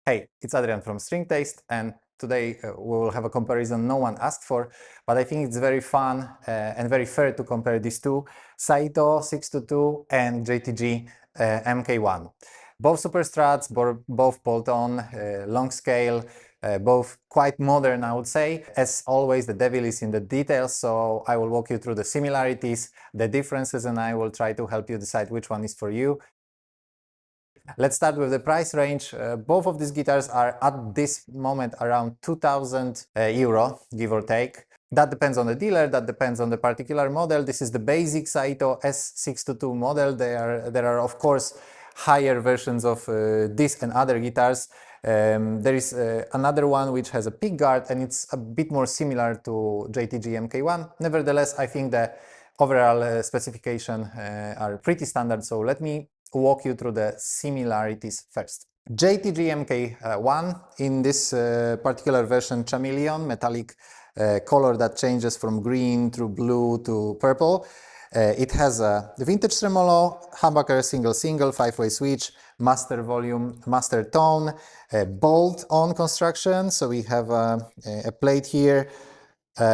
Hey, it's Adrian from String Taste, and today we will have a comparison no one asked for, but I think it's very fun and very fair to compare these two, Saito 622 and JTG MK1. Both superstrats, both bolt-on, long scale, both quite modern, I would say. As always, the devil is in the details, so I will walk you through the similarities, the differences, and I will try to help you decide which one is for you. Let's start with the price range. Both of these guitars are at this moment around 2000 euro, give or take. That depends on the dealer, that depends on the particular model. This is the basic Saito S-622 model. There are of course higher versions of this and other guitars. There is another one which has a pickguard and it's a bit more similar to JTG MK1. Nevertheless, I think the overall specifications are pretty standard, so let me walk you through the similarities first. JTG MK1, in this particular version, chameleon, metallic color that changes from green through blue to purple. It has a vintage tremolo, humbucker single 5-way switch, master volume, master tone, bolt-on construction, so we have a plate here.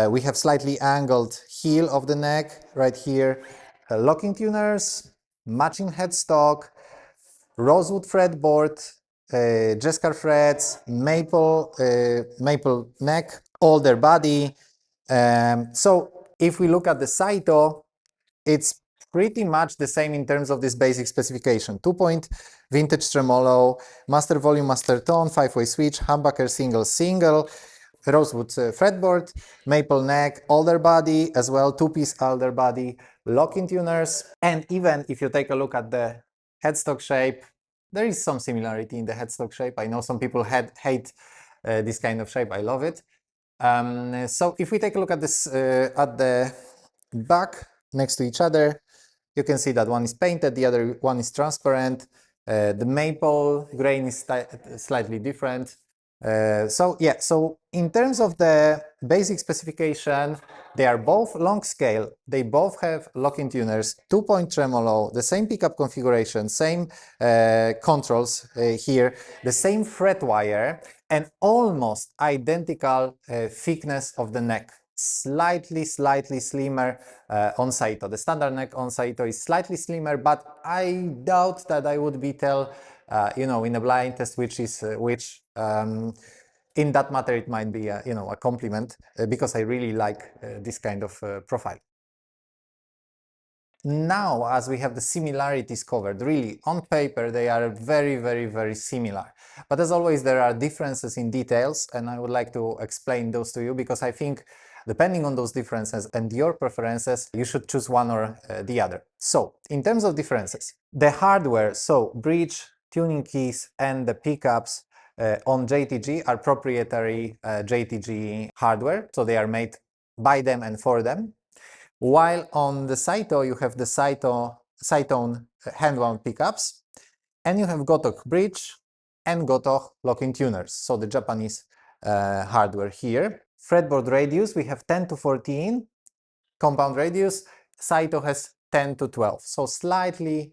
We have slightly angled heel of the neck right here, locking tuners, matching headstock, rosewood fretboard, Jescar frets, maple neck, alder body. So if we look at the Saito, it's pretty much the same in terms of this basic specification. 2-point vintage tremolo, master volume, master tone, 5-way switch, humbucker single, rosewood fretboard, maple neck, alder body as well, 2-piece alder body, locking tuners, and even if you take a look at the headstock shape, there is some similarity in the headstock shape. I know some people hate this kind of shape. I love it. So if we take a look at this at the back next to each other, you can see that one is painted, the other one is transparent. The maple grain is slightly different. So in terms of the basic specification, they are both long scale, they both have locking tuners, 2-point tremolo, the same pickup configuration, same controls here, the same fret wire, and almost identical thickness of the neck. Slightly slimmer on Saito. The standard neck on Saito is slightly slimmer, but I doubt that I would be tell in a blind test which is which. In that matter, it might be a compliment because I really like this kind of profile. Now, as we have the similarities covered, really on paper they are very similar. But as always, there are differences in details, and I would like to explain those to you because I think depending on those differences and your preferences, you should choose one or the other. So, in terms of differences, the hardware, so bridge, tuning keys, and the pickups on JTG are proprietary JTG hardware, so they are made by them and for them. While on the Saito, you have the Saito hand-wound pickups, and you have Gotoh bridge and Gotoh locking tuners, so the Japanese hardware here. Fretboard radius, we have 10 to 14, compound radius, Saito has 10 to 12, so slightly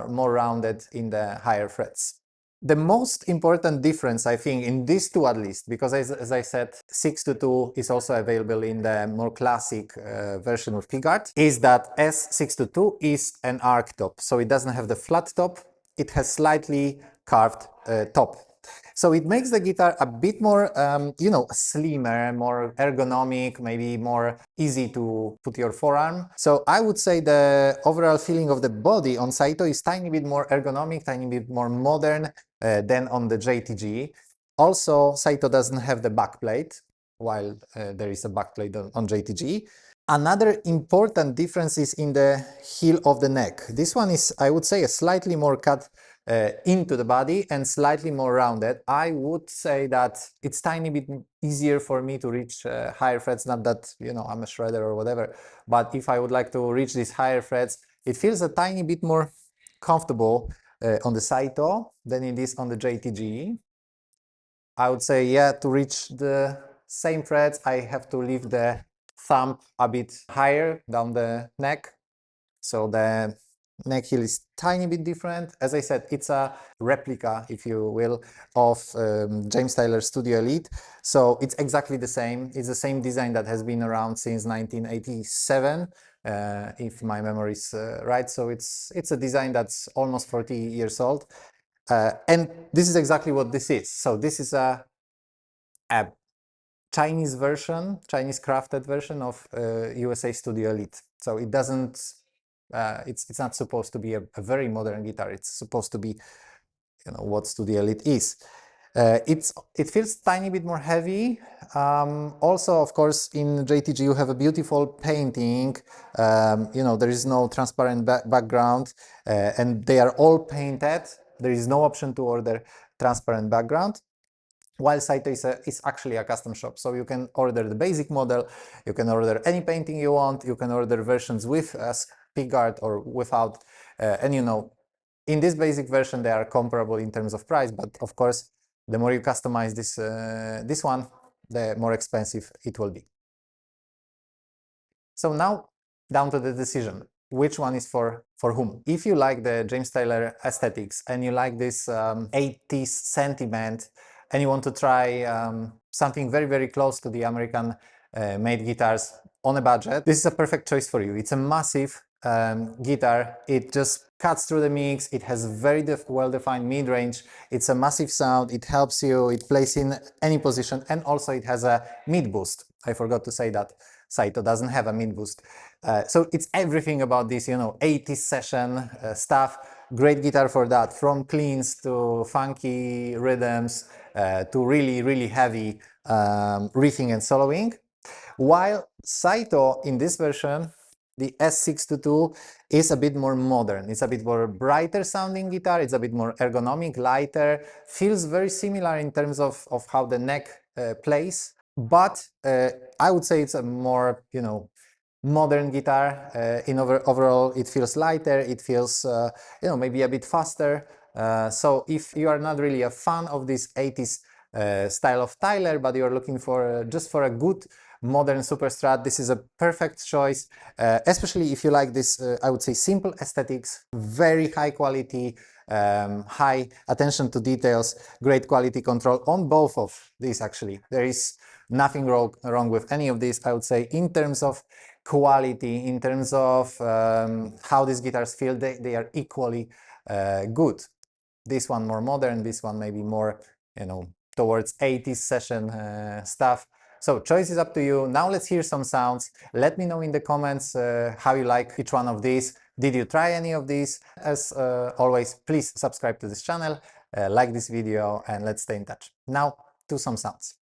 more rounded in the higher frets. The most important difference, I think, in these two at least, because as I said, 622 is also available in the more classic version with pickguard, is that S622 is an arc top. So it doesn't have the flat top, it has slightly carved top. So it makes the guitar a bit more, slimmer, more ergonomic, maybe more easy to put your forearm. So I would say the overall feeling of the body on Saito is tiny bit more ergonomic, tiny bit more modern than on the JTG. Also, Saito doesn't have the backplate, while there is a backplate on JTG. Another important difference is in the heel of the neck. This one is, I would say, a slightly more cut into the body and slightly more rounded. I would say that it's tiny bit easier for me to reach higher frets, not that, I'm a shredder or whatever, but if I would like to reach these higher frets, it feels a tiny bit more comfortable on the Saito than it is on the JTG. I would say, yeah, to reach the same frets, I have to leave the thumb a bit higher down the neck, so the Neck heel is tiny bit different. As I said, it's a replica, if you will, of James Tyler Studio Elite. So it's exactly the same. It's the same design that has been around since 1987, if my memory is right. So it's a design that's almost 40 years old. And this is exactly what this is. So this is a Chinese version, Chinese crafted version of USA Studio Elite. So it doesn't, it's not supposed to be a very modern guitar. It's supposed to be, you know, what Studio Elite is. It feels tiny bit more heavy. Also, of course, in JTG you have a beautiful painting. You know, there is no transparent background, and they are all painted. There is no option to order transparent background. While Saito is actually a custom shop, so you can order the basic model, you can order any painting you want, you can order versions with a pickguard or without, and you know, in this basic version they are comparable in terms of price, but of course, the more you customize this one, the more expensive it will be. So now, down to the decision. Which one is for whom? If you like the James Taylor aesthetics and you like this 80s sentiment and you want to try something very, very close to the American made guitars on a budget, this is a perfect choice for you. It's a massive guitar. It just cuts through the mix. It has very well-defined mid-range. It's a massive sound. It helps you. It plays in any position, and also it has a mid boost. I forgot to say that Saito doesn't have a mid boost. So it's everything about this, you know, 80s session stuff. Great guitar for that, from cleans to funky rhythms to really, really heavy riffing and soloing. While Saito in this version, the S-622, is a bit more modern. It's a bit more brighter sounding guitar. It's a bit more ergonomic, lighter, feels very similar in terms of how the neck plays. But I would say it's a more, you know, modern guitar. Overall, it feels lighter. It feels, you know, maybe a bit faster. So if you are not really a fan of this 80s style of Tyler, but you're looking for just for a good modern superstrat, this is a perfect choice, especially if you like this, I would say, simple aesthetics, very high quality, high attention to details, great quality control on both of these. Actually, there is nothing wrong with any of these, I would say, in terms of quality, in terms of how these guitars feel. They are equally good. This one more modern, this one maybe more, you know, towards 80s session stuff. So choice is up to you. Now let's hear some sounds. Let me know in the comments how you like each one of these. Did you try any of these? As always, please subscribe to this channel, like this video, and let's stay in touch. Now to some sounds.